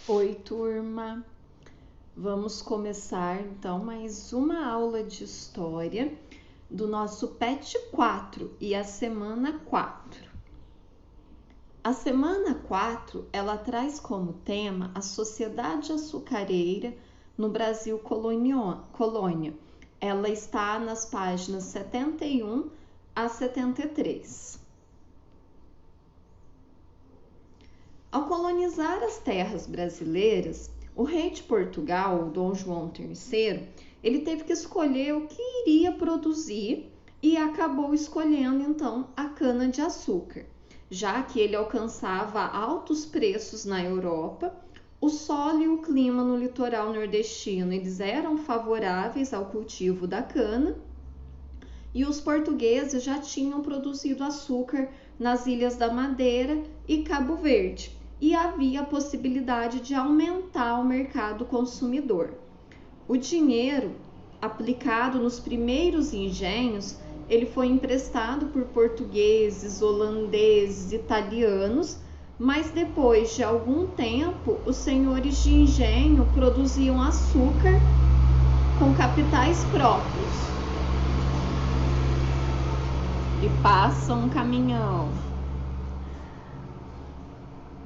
Oi, turma! Vamos começar então mais uma aula de história do nosso PET 4 e a semana 4. A semana 4, ela traz como tema a sociedade açucareira no Brasil colônia. Ela está nas páginas 71 a 73. Ao colonizar as terras brasileiras, o rei de Portugal, Dom João III, ele teve que escolher o que iria produzir e acabou escolhendo então a cana-de-açúcar, já que ele alcançava altos preços na Europa. O solo e o clima no litoral nordestino eles eram favoráveis ao cultivo da cana e os portugueses já tinham produzido açúcar nas Ilhas da Madeira e Cabo Verde, e havia a possibilidade de aumentar o mercado consumidor. O dinheiro aplicado nos primeiros engenhos, ele foi emprestado por portugueses, holandeses, italianos, mas depois de algum tempo, os senhores de engenho produziam açúcar com capitais próprios. E passa um caminhão.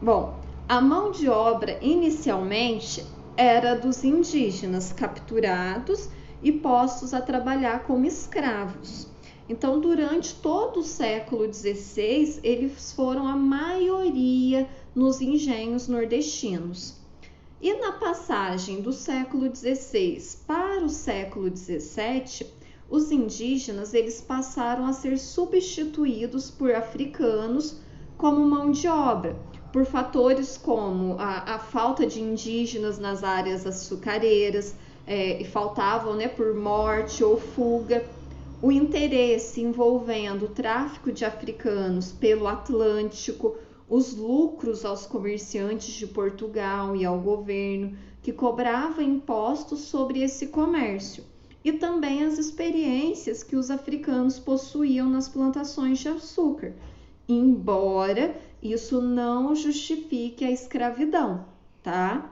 Bom, a mão de obra inicialmente era dos indígenas capturados e postos a trabalhar como escravos. Então, durante todo o século XVI, eles foram a maioria nos engenhos nordestinos. E na passagem do século XVI para o século XVII, os indígenas eles passaram a ser substituídos por africanos como mão de obra, por fatores como a falta de indígenas nas áreas açucareiras, e faltavam por morte ou fuga, o interesse envolvendo o tráfico de africanos pelo Atlântico, os lucros aos comerciantes de Portugal e ao governo, que cobrava impostos sobre esse comércio, e também as experiências que os africanos possuíam nas plantações de açúcar, embora isso não justifique a escravidão, tá?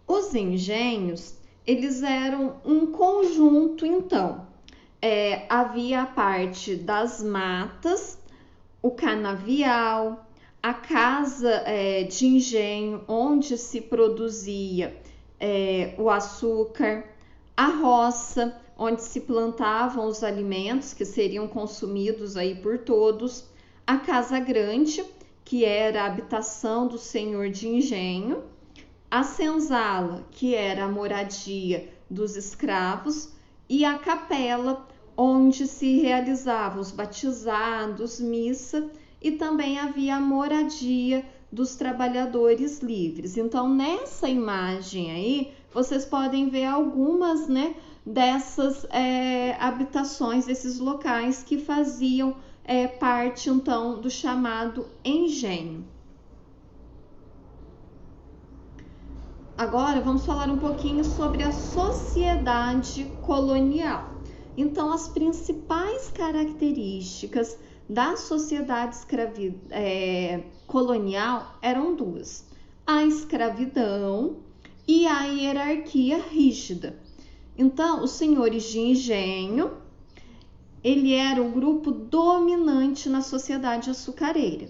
Os engenhos, eles eram um conjunto, então. Havia a parte das matas, o canavial, a casa de engenho, onde se produzia o açúcar, a roça, onde se plantavam os alimentos que seriam consumidos aí por todos, a casa grande, que era a habitação do senhor de engenho, a senzala, que era a moradia dos escravos, e a capela, onde se realizavam os batizados, missa, e também havia a moradia dos trabalhadores livres. Então, nessa imagem aí, vocês podem ver algumas, dessas habitações, desses locais que faziam parte, então, do chamado engenho. Agora, vamos falar um pouquinho sobre a sociedade colonial. Então, as principais características da sociedade colonial eram duas: a escravidão e a hierarquia rígida. Então, os senhores de engenho, ele era o grupo dominante na sociedade açucareira.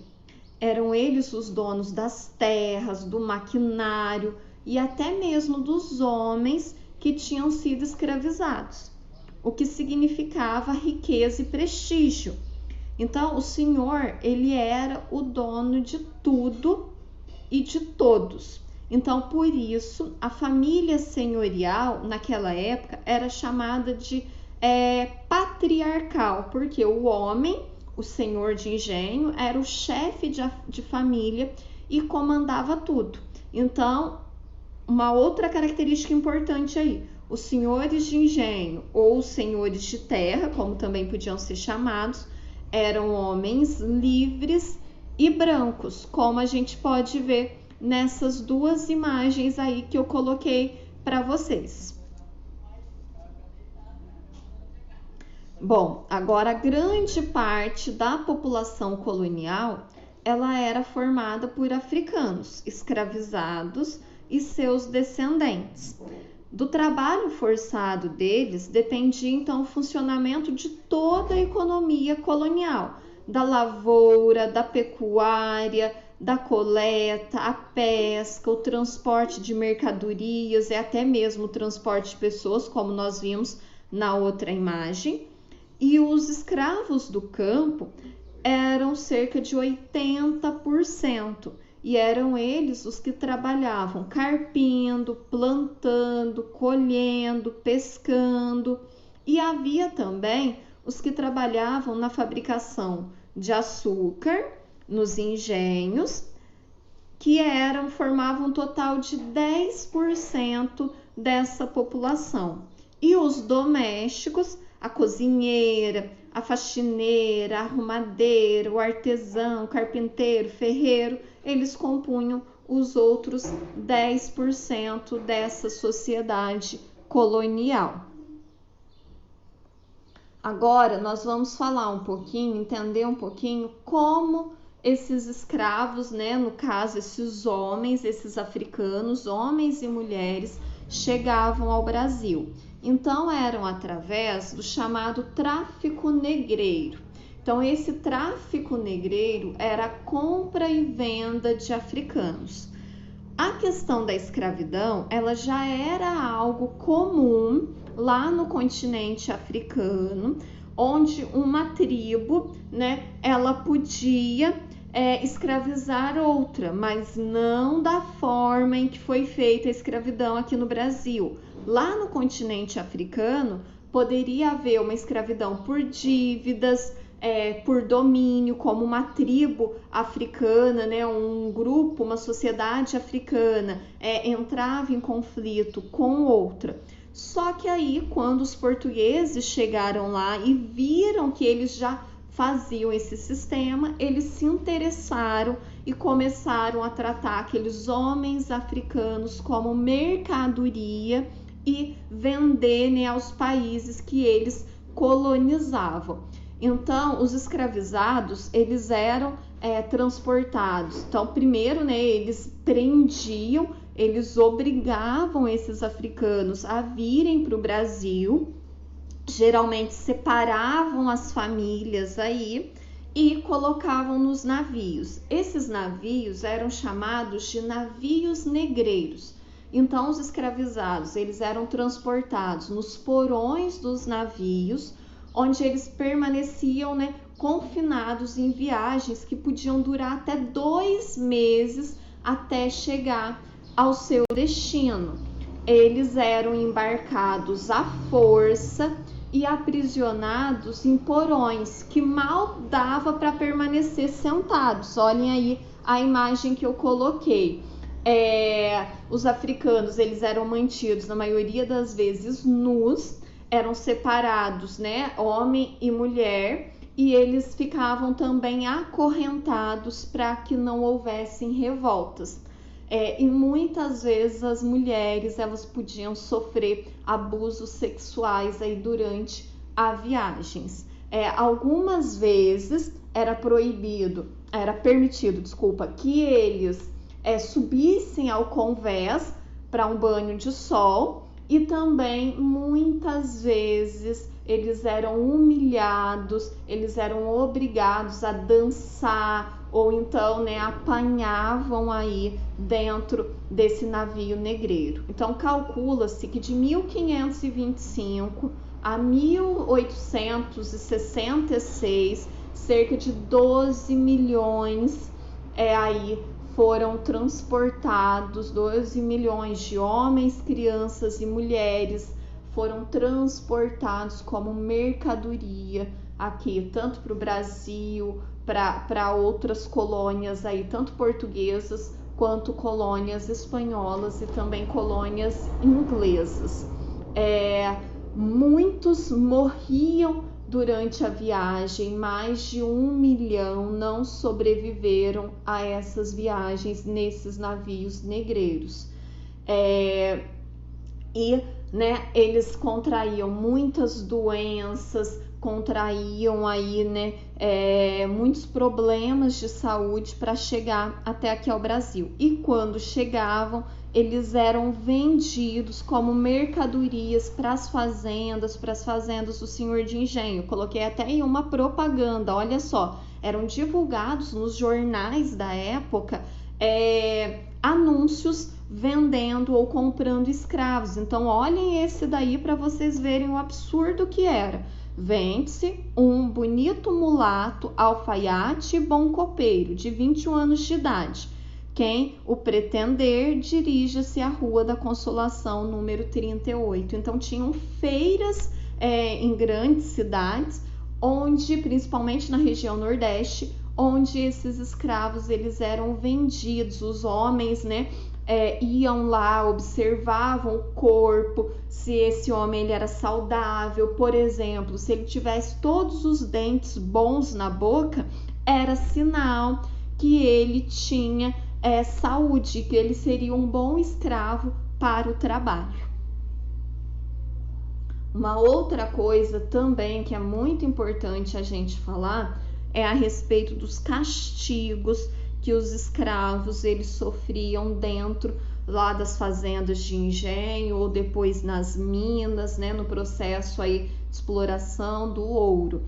Eram eles os donos das terras, do maquinário e até mesmo dos homens que tinham sido escravizados, o que significava riqueza e prestígio. Então, o senhor, ele era o dono de tudo e de todos. Então, por isso, a família senhorial, naquela época, era chamada de patriarcal, porque o homem, o senhor de engenho, era o chefe de família e comandava tudo. Então, uma outra característica importante aí: os senhores de engenho ou os senhores de terra, como também podiam ser chamados, eram homens livres e brancos, como a gente pode ver nessas duas imagens aí que eu coloquei para vocês. Bom, agora a grande parte da população colonial ela era formada por africanos escravizados e seus descendentes. Do trabalho forçado deles dependia então o funcionamento de toda a economia colonial, da lavoura, da pecuária, da coleta, a pesca, o transporte de mercadorias e até mesmo o transporte de pessoas, como nós vimos na outra imagem. E os escravos do campo eram cerca de 80%, e eram eles os que trabalhavam carpindo, plantando, colhendo, pescando, e havia também os que trabalhavam na fabricação de açúcar nos engenhos, que formavam um total de 10% dessa população. E os domésticos, a cozinheira, a faxineira, a arrumadeira, o artesão, o carpinteiro, ferreiro, eles compunham os outros 10% dessa sociedade colonial. Agora nós vamos falar um pouquinho, entender um pouquinho como esses escravos, né, no caso esses homens, esses africanos, homens e mulheres, chegavam ao Brasil. Então eram através do chamado tráfico negreiro. Então esse tráfico negreiro era a compra e venda de africanos. A questão da escravidão, ela já era algo comum lá no continente africano, onde uma tribo, né, ela podia escravizar outra, mas não da forma em que foi feita a escravidão aqui no Brasil. Lá no continente africano, poderia haver uma escravidão por dívidas, por domínio, como uma tribo africana, né, um grupo, uma sociedade africana entrava em conflito com outra. Só que aí, quando os portugueses chegaram lá e viram que eles já faziam esse sistema, eles se interessaram e começaram a tratar aqueles homens africanos como mercadoria e vender, né, aos países que eles colonizavam. Então, os escravizados, eles eram transportados. Então, primeiro, né, eles prendiam, eles obrigavam esses africanos a virem para o Brasil, geralmente separavam as famílias aí e colocavam nos navios. Esses navios eram chamados de navios negreiros. Então, os escravizados, eles eram transportados nos porões dos navios, onde eles permaneciam, né, confinados em viagens que podiam durar até 2 meses até chegar ao seu destino. Eles eram embarcados à força e aprisionados em porões que mal dava para permanecer sentados. Olhem aí a imagem que eu coloquei. Os africanos, eles eram mantidos na maioria das vezes nus, eram separados, né, homem e mulher, e eles ficavam também acorrentados para que não houvessem revoltas. E muitas vezes as mulheres, elas podiam sofrer abusos sexuais aí durante as viagens. Algumas vezes era permitido, que eles subissem ao convés para um banho de sol, e também muitas vezes eles eram humilhados, eles eram obrigados a dançar, ou então, né, apanhavam aí dentro desse navio negreiro. Então calcula-se que de 1525 a 1866, cerca de 12 milhões aí foram transportados, 12 milhões de homens, crianças e mulheres foram transportados como mercadoria aqui, tanto para o Brasil, para outras colônias aí, tanto portuguesas quanto colônias espanholas e também colônias inglesas. Muitos morriam durante a viagem, mais de 1 milhão não sobreviveram a essas viagens nesses navios negreiros. e, né, eles contraíam muitas doenças, contraíam aí, né, muitos problemas de saúde para chegar até aqui ao Brasil. E quando chegavam, eles eram vendidos como mercadorias para as fazendas do senhor de engenho. Coloquei até em uma propaganda, olha só, eram divulgados nos jornais da época anúncios vendendo ou comprando escravos. Então olhem esse daí para vocês verem o absurdo que era. Vende-se um bonito mulato, alfaiate e bom copeiro, de 21 anos de idade. Quem o pretender, dirija-se à Rua da Consolação, número 38. Então tinham feiras em grandes cidades, onde, principalmente na região Nordeste, onde esses escravos eles eram vendidos. Os homens, né, iam lá, observavam o corpo, se esse homem ele era saudável, por exemplo, se ele tivesse todos os dentes bons na boca, era sinal que ele tinha saúde, que ele seria um bom escravo para o trabalho. Uma outra coisa também que é muito importante a gente falar é a respeito dos castigos que os escravos eles sofriam dentro lá das fazendas de engenho ou depois nas minas, né, no processo aí de exploração do ouro.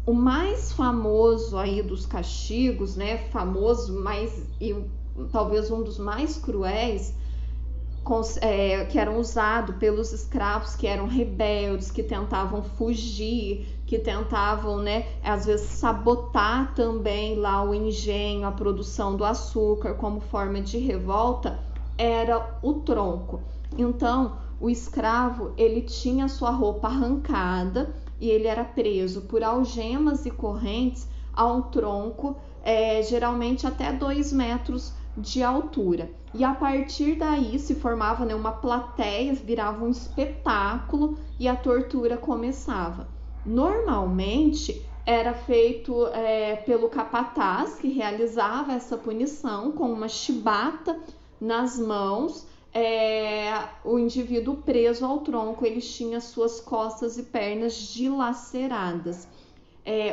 O mais famoso aí dos castigos, né, famoso, mas talvez um dos mais cruéis, que eram usados pelos escravos que eram rebeldes, que tentavam fugir, que tentavam, né, às vezes sabotar também lá o engenho, a produção do açúcar como forma de revolta, era o tronco. Então, o escravo, ele tinha sua roupa arrancada e ele era preso por algemas e correntes a um tronco, geralmente até 2 metros de altura. E a partir daí se formava, né, uma plateia, virava um espetáculo e a tortura começava. Normalmente era feito pelo capataz, que realizava essa punição com uma chibata nas mãos. O indivíduo preso ao tronco, ele tinha suas costas e pernas dilaceradas.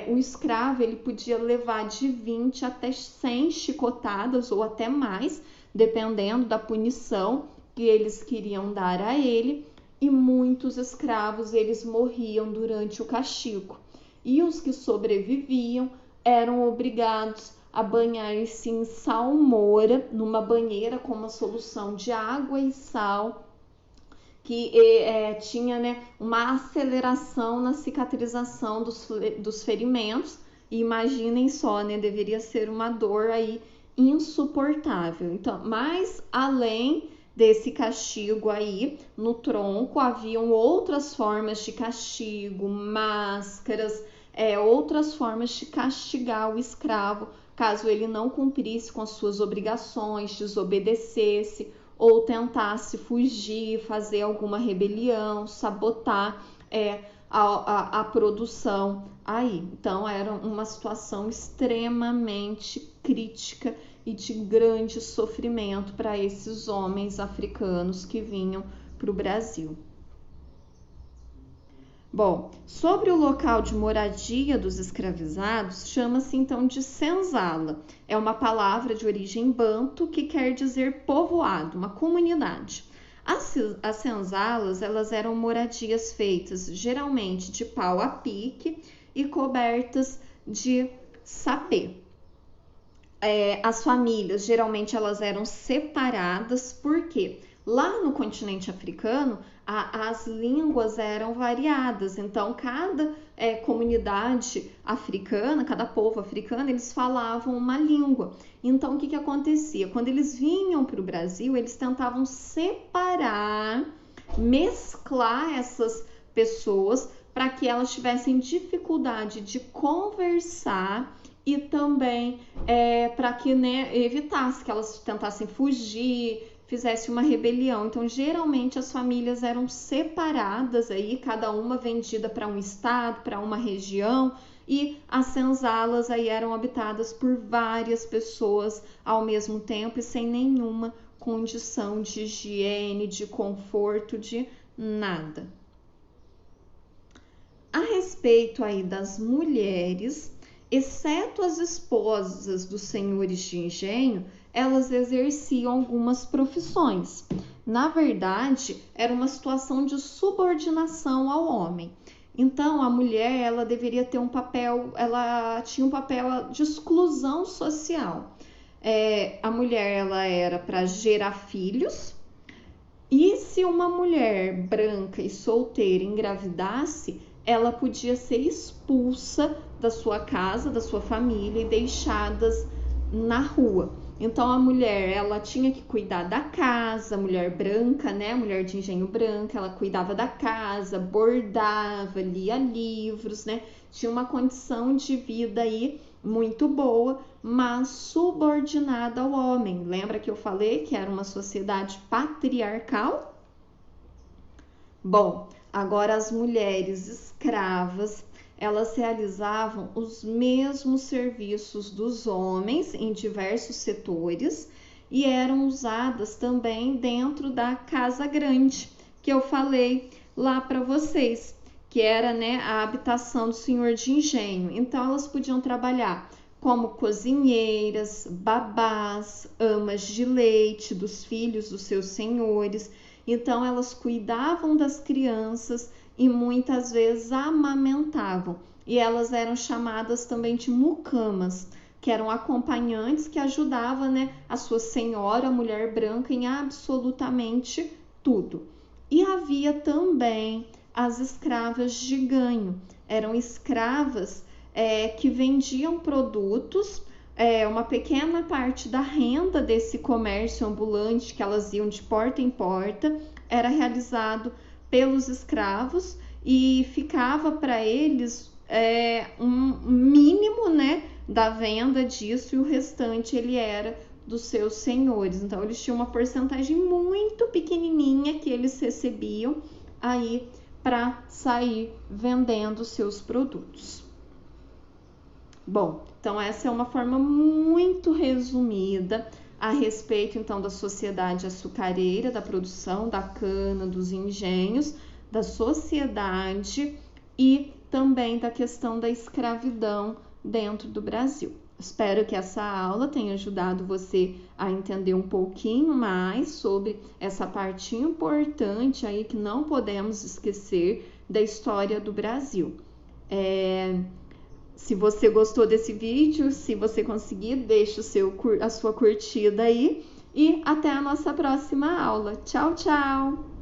O escravo ele podia levar de 20 até 100 chicotadas ou até mais, dependendo da punição que eles queriam dar a ele, e muitos escravos eles morriam durante o castigo. E os que sobreviviam eram obrigados a banhar-se em salmoura, numa banheira com uma solução de água e sal, que tinha, né, uma aceleração na cicatrização dos ferimentos. E imaginem só, né, deveria ser uma dor aí insuportável. Então, mas além desse castigo aí no tronco, haviam outras formas de castigo, máscaras, outras formas de castigar o escravo caso ele não cumprisse com as suas obrigações, desobedecesse ou tentasse fugir, fazer alguma rebelião, sabotar a produção aí. Então era uma situação extremamente crítica e de grande sofrimento para esses homens africanos que vinham para o Brasil. Bom, sobre o local de moradia dos escravizados, chama-se então de senzala. É uma palavra de origem banto que quer dizer povoado, uma comunidade. As senzalas, elas eram moradias feitas geralmente de pau a pique e cobertas de sapê. As famílias, geralmente, elas eram separadas, porque lá no continente africano, as línguas eram variadas. Então, cada comunidade africana, cada povo africano, eles falavam uma língua. Então, o que acontecia? Quando eles vinham para o Brasil, eles tentavam separar, mesclar essas pessoas para que elas tivessem dificuldade de conversar e também para que, né, evitasse que elas tentassem fugir, fizesse uma rebelião. Então, geralmente as famílias eram separadas aí, cada uma vendida para um estado, para uma região, e as senzalas aí eram habitadas por várias pessoas ao mesmo tempo e sem nenhuma condição de higiene, de conforto, de nada. A respeito aí das mulheres, exceto as esposas dos senhores de engenho, elas exerciam algumas profissões. Na verdade, era uma situação de subordinação ao homem. Então, a mulher, ela deveria ter um papel, ela tinha um papel de exclusão social. A mulher, ela era para gerar filhos, e se uma mulher branca e solteira engravidasse, ela podia ser expulsa da sua casa, da sua família e deixadas na rua. Então a mulher, ela tinha que cuidar da casa, mulher branca, né? Mulher de engenho branca, ela cuidava da casa, bordava, lia livros, né? Tinha uma condição de vida aí muito boa, mas subordinada ao homem. Lembra que eu falei que era uma sociedade patriarcal? Bom, agora as mulheres escravas, elas realizavam os mesmos serviços dos homens em diversos setores e eram usadas também dentro da casa grande, que eu falei lá para vocês, que era, né, a habitação do senhor de engenho. Então elas podiam trabalhar como cozinheiras, babás, amas de leite dos filhos dos seus senhores. Então elas cuidavam das crianças e muitas vezes amamentavam. E elas eram chamadas também de mucamas, que eram acompanhantes que ajudavam, né, a sua senhora, a mulher branca, em absolutamente tudo. E havia também as escravas de ganho. Eram escravas que vendiam produtos. Uma pequena parte da renda desse comércio ambulante, que elas iam de porta em porta, era realizado pelos escravos e ficava para eles um mínimo, né, da venda disso, e o restante ele era dos seus senhores. Então eles tinham uma porcentagem muito pequenininha que eles recebiam aí para sair vendendo seus produtos. Bom, então essa é uma forma muito resumida a respeito então da sociedade açucareira, da produção da cana, dos engenhos, da sociedade e também da questão da escravidão dentro do Brasil. Espero que essa aula tenha ajudado você a entender um pouquinho mais sobre essa parte importante aí que não podemos esquecer da história do Brasil. Se você gostou desse vídeo, se você conseguir, deixe a sua curtida aí e até a nossa próxima aula. Tchau, tchau!